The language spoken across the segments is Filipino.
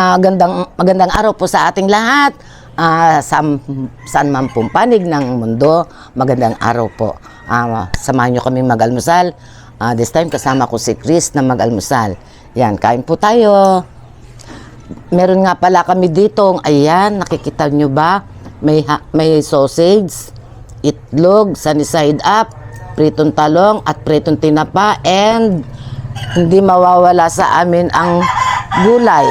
Magandang araw po sa ating lahat. Saan man pong panig ng mundo, magandang araw po. Samahan nyo kaming mag-almusal. This time kasama ko si Chris na mag-almusal. Yan, kain po tayo. Meron nga pala kami dito, ayan, nakikita nyo ba? May sausage, itlog, sunny side up, pritong talong at pritong tinapa, and hindi mawawala sa amin ang gulay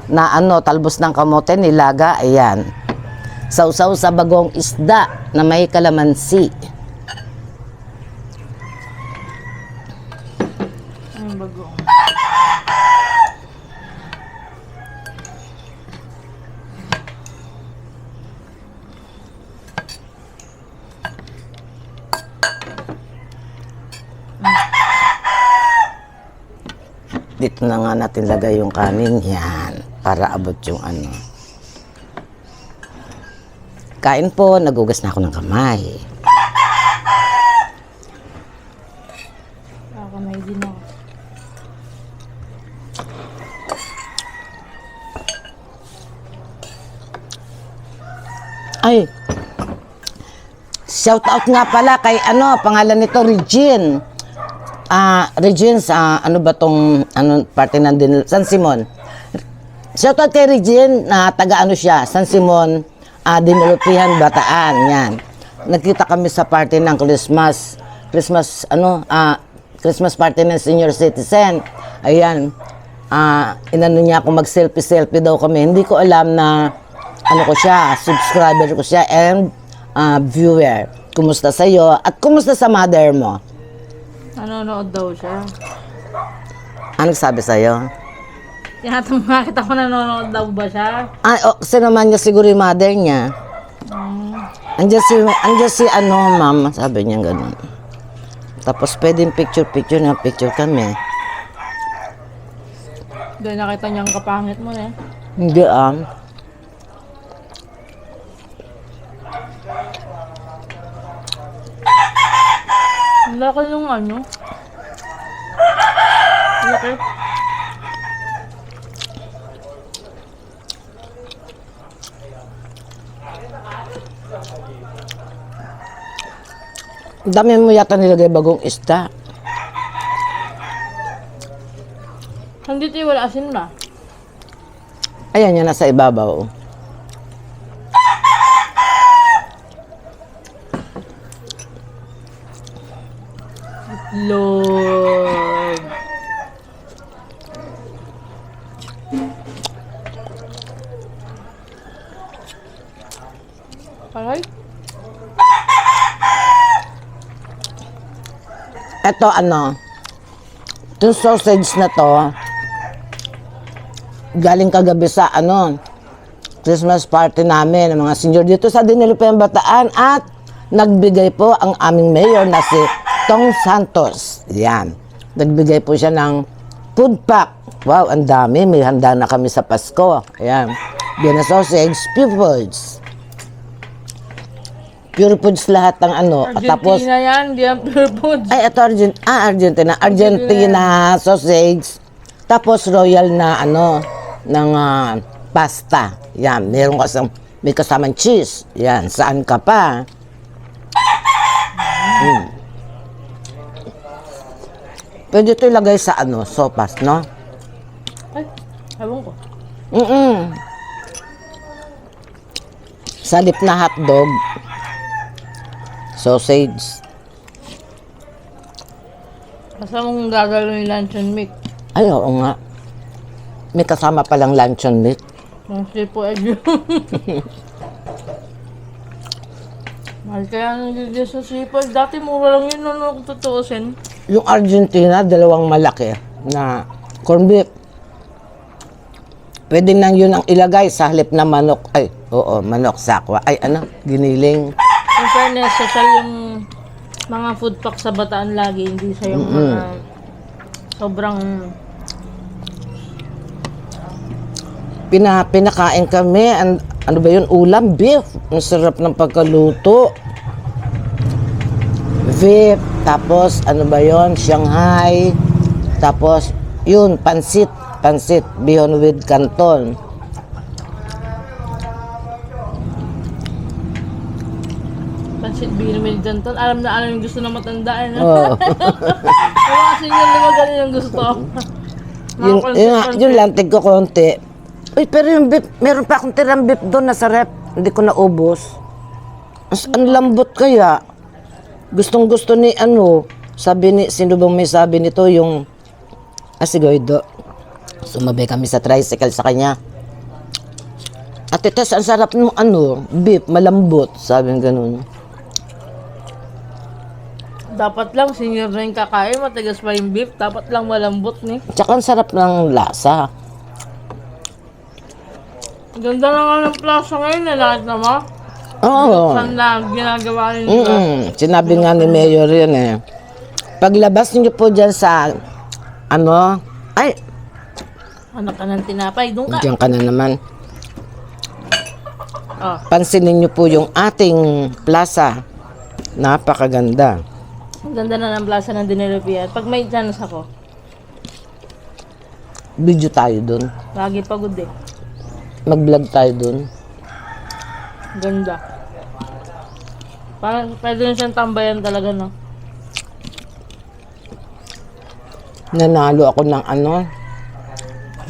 na talbos ng kamote, nilaga, ayan. Sausaw sa bagong isda na may kalamansi. Ang bagong. Dito na nga natin lagay yung kanin, yan, para abot yung Kain po, nagugas na ako ng kamay. Kamay din ako. Ay, shout out nga pala kay pangalan nito, Regine. Regine, ano ba tong parte ng San Simon? Shoutout kay Regine na taga siya, San Simon, Dinulupihan, Bataan, yan. Nagkita kami sa party ng Christmas party ng senior citizen. Ayan, inano niya ako mag-selfie daw kami. Hindi ko alam na ko siya, subscriber ko siya and viewer. Kumusta sa'yo at kumusta sa mother mo? Nanonood daw siya. Ano sabi sa'yo? Makita ko nanonood daw ba siya? Kasi naman niya siguro yung mother niya. Andiyan si ma'am, sabi niya gano'n. Tapos pwedeng picture kami. Doon nakita niyang kapangit mo eh. Hindi Ang laki yung laki. Dami mo yata nilagay bagong isda. Hindi tayo wala asin ba? Ayan yan, nasa ibabaw. Lord. Aray? Ito itong sausage na to, galing kagabi sa Christmas party namin ng mga senior dito sa Dinulupihan, Bataan, at nagbigay po ang aming mayor na si Tong Santos. Yan. Nagbigay po siya ng food pack. Wow, ang dami. May handa na kami sa Pasko. Ayan. Yan na sausage, pure foods. Pure foods lahat ng Argentina tapos, yan, di yan pure foods. ay, ito Argentina. Argentina sausage. Tapos royal na ng pasta. Yan, may kasamang cheese. Yan, saan ka pa? Pwede ito ilagay sa sopas, no? Ay, ewan ko. Sa lip na hotdog, sausage. Basta mong gagawin yung luncheon meat. Ay, oo nga. May kasama palang luncheon meat. Ang sipo egg yun. Mahal kaya nagigil sa sipo. Dati mura lang yun kung tutuusin. Yung Argentina, dalawang malaki na corned beef. Pwede nang yun ang ilagay sa halip na manok. Ay, oo, manok sakwa. Ay, giniling. In fairness, social yung mga food pack sa Bataan lagi. Hindi sa yung mga sobrang... Pinakain kami. Ano ba yun? Ulam, beef. Ang sarap ng pagkaluto. Beef. Tapos, ano ba yun? Shanghai. Tapos, yun, pansit pansit, bihon with canton. Pansit Birmil Janton. Alam na alam yung gusto ng matanda. No? Oh. Kaya kasi yun naman ganun yung gusto. Yun lang, tig ko konti. Uy, pero yung beef, meron pa akong tirang beef doon nasa rep. Hindi ko naubos. Ang lambot kaya. Gustong gusto ni sabi ni, sino bang may sabi nito, yung, si Goido. Sumabay kami sa tricycle sa kanya. Ate Tess, ang sarap ng beef, malambot. Sabi ng ganun. Dapat lang, senior na yung kakain, matigas pa yung beef. Dapat lang malambot ni. Tsaka ang sarap ng lasa. Ganda na nga ng plaza ngayon na lahat naman. Oo. Saan lang ginagawa rin nila. Sinabi nga ni Mayor yun eh. Paglabas niyo po dyan sa, ay, Anak ka ng tinapay, doon ka. diyan ka na naman. Oh, Pansinin niyo po yung ating plaza. Napakaganda. ang ganda na ng plaza ng Dineropian. Pag may chance ako, Video tayo dun. lagi pagod eh. Mag-vlog tayo dun. Ganda. Parang pwede na siyang tambayan talaga, no? Nanalo ako ng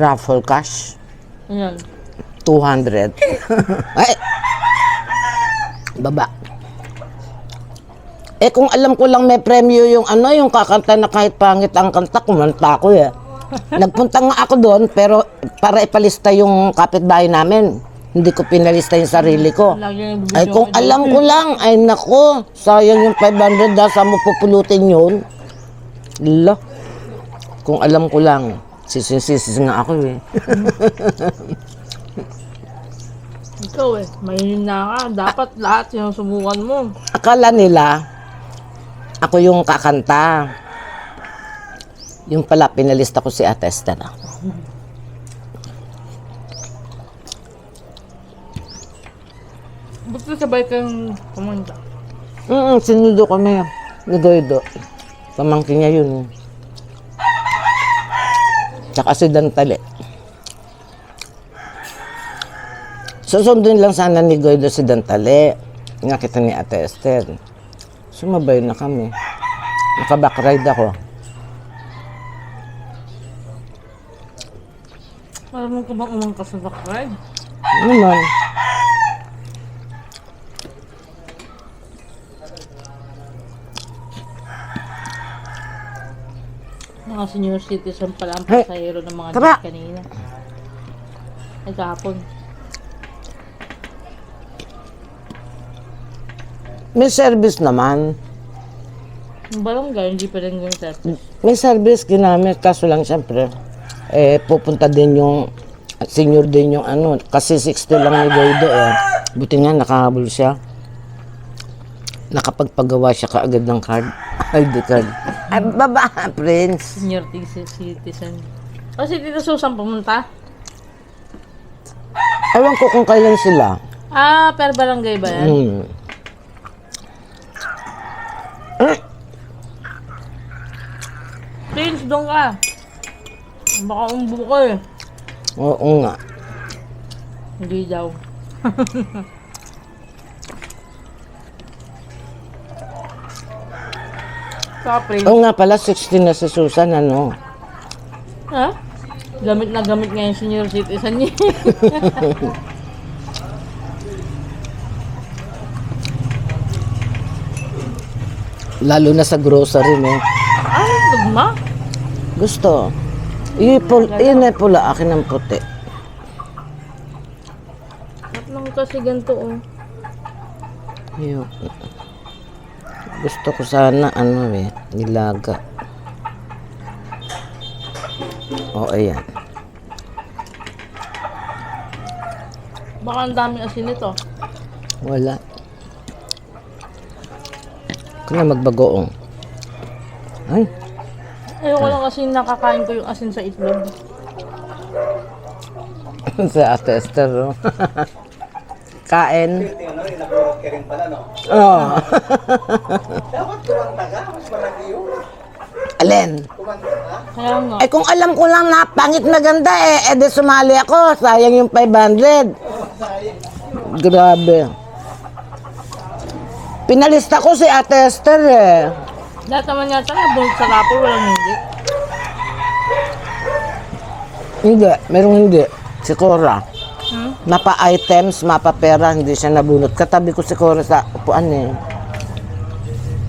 raffle cash. Ayan. 200. Ay! Baba. Kung alam ko lang may premyo yung yung kakanta na kahit pangit ang kanta, kumanta ko eh. Nagpunta nga ako doon, pero para ipalista yung kapitbahay namin. Hindi ko pinalista yung sarili ko. Lagi yung Ay, kung alam ko lang, ay nako, sayang yung 500, saan mo pupulutin yun? Lo. Kung alam ko lang, sisis nga ako eh. Ikaw eh, mahina ka. Dapat lahat sinusubukan mo. Akala nila, ako yung kakanta. Yung pala, pinalista ko si Ate Esther. Ba't sabay kang kumanta? Sinundo kami. Ni Goido. Pamangkin niya yun. Tsaka si Dantale. Susundin lang sana ni Goido si Dantale. Nakita ni Ate Esther. Sumabay na kami. Naka-backride ako. Parang ka bang umangkas sa backride? Naman. Mga senior citizen pala ang Hey, pasahero ng mga taba! jeep kanina. Ay, kahapon. May service naman. Yung barangay, hindi pa rin yung service. May service ginamit, kaso lang siyempre, pupunta din yung, senior din yung kasi 60 lang ni Goido eh. Buti nga nakahabol siya. Nakapagpagawa siya kaagad ng card. ID card. Ay, baba, Prince. Senior citizen. Kasi Tita Susan pumunta? Ewan ko kung kailan sila. Ah, per barangay ba yan? Prince, doon ka. Baka umbo ka eh. Oo nga. Hindi daw. Saka Prince. Oo nga pala, 16 na si Susan, Ha? Gamit na gamit nga yung senior citizen niya. Lalo na sa grocery, no? Dugma? Gusto. Yun ay pula, akin ang puti. Ba't lang kasi ganito oh? Yun. Gusto ko sana, nilaga. O, ayan. Baka ang daming asin nito. Wala. Kaya magbagoong. Ay, Ayoko lang kasi nakakain ko yung asin sa itlog. sa Ate Esther, no? Kain. Oo. Dapat kurang taga, mas malaki yun. Alin? Kaya nga. Eh kung alam ko lang na pangit na ganda edi sumali ako. Sayang yung 500. Grabe. Pinalista ko si Ate Esther Lahat naman yata nabunod sa rapol, walang hindi. Hindi, merong hindi. Si Cora. Hmm? Mapa items, mapa pera, hindi siya nabunot. Katabi ko si Cora sa upuan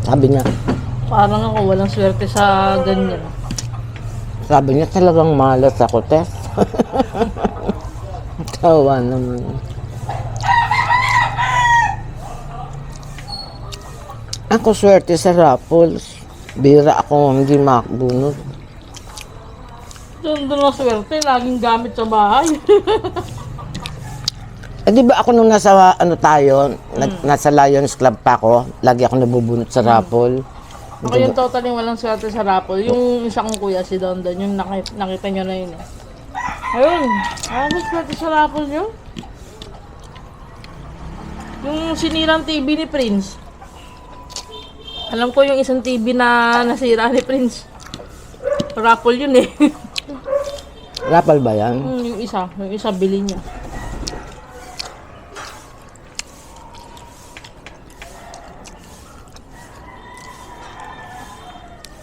Sabi niya, Parang ako walang swerte sa ganyan. talagang malas ako, Tess. Tawa naman. Ako swerte sa raffles. Bira ako hindi makabunot. Doon ang swerte, laging gamit sa bahay. Eh di ba ako nung nasa nasa Lions Club pa ako, lagi ako nabubunot sa raffle. Ako yung totally walang swerte sa rapol. Yung isa kong kuya, si Don Don, yung nakita nyo na yun Ayun, walang swerte sa rapol nyo. Yung sinirang TV ni Prince. Alam ko yung isang TV na nasira ni Prince. Rapol yun Raffle ba yan? yung isa bili niya.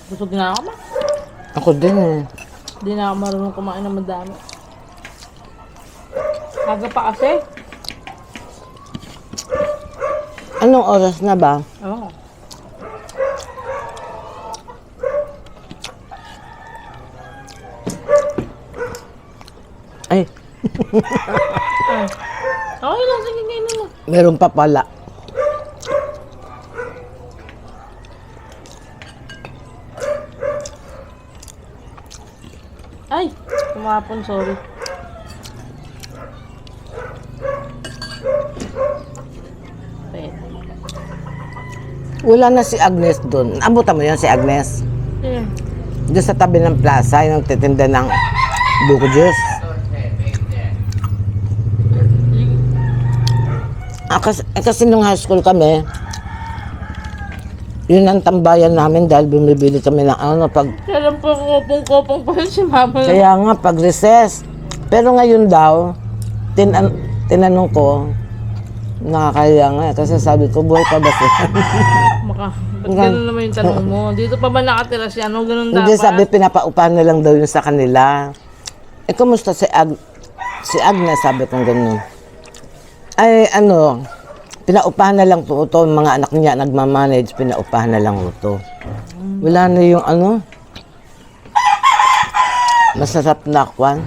Busog na ako ma. Ako din Hindi na ako marunong kumain ng madami. Aga pa kasi. Anong oras na ba? Oo. Ay, Okay lang, sige ngayon mo. meron pa pala. Ay, kumapon, sorry. Wait. Wala na si Agnes doon. Abutan mo yan si Agnes. Yeah. Doon sa tabi ng plaza, yung titinda ng buko juice. Kasi nung high school kami, yun ang tambayan namin dahil bumibili kami ng pag... Kailan po kopong-kopong pa yun si mama. Kaya nga, pag recess. Pero ngayon daw, tinanong ko, nakakaya nga kasi sabi ko, buhay pa ba siya? Ba't ganun naman yung tanong mo? Dito pa ba nakatira siya? Ano ganun dapat? Hindi, sabi pinapaupahan na lang daw yun sa kanila. Eh, kumusta si Agnes, sabi kong ganun. Ay, pinaupahan na lang po ito. Mga anak niya nagmamanage, pinaupahan na lang ito. Wala na yung masarap na kwan.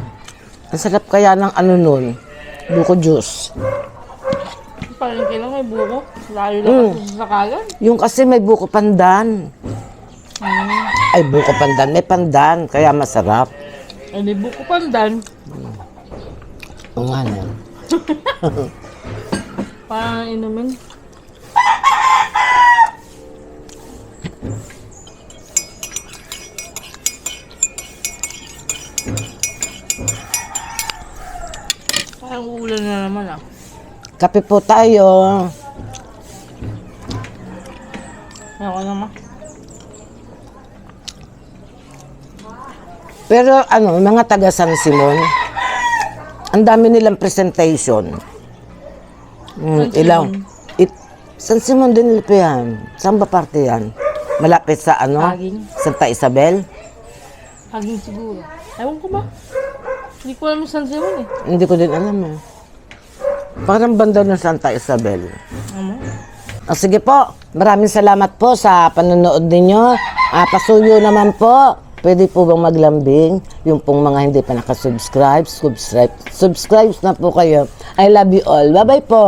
Ang sarap kaya ng nun, buko juice. Parang kailang may buko. Layo lang kasi sa kalan. Yung kasi may buko pandan. Ay, buko pandan. May pandan, kaya masarap. Ay, di buko pandan. Oo nga na. Parang inumin. Parang ulan na naman Kape po tayo. Ako naman. Pero mga taga San Simon, ang dami nilang presentation. Ilang? San Simon din nila yan. Saan ba parte yan? Malapit sa Aging. Santa Isabel? Haging siguro. Ewan ko ba? Hindi ko alam yung San Simon Hindi ko din alam Parang banda ng Santa Isabel. Ano? Sige po, maraming salamat po sa panonood ninyo. Pasuyo naman po. Pwede po bang maglambing? Yung pong mga hindi pa nakasubscribe, subscribe na po kayo. I love you all. Bye-bye po.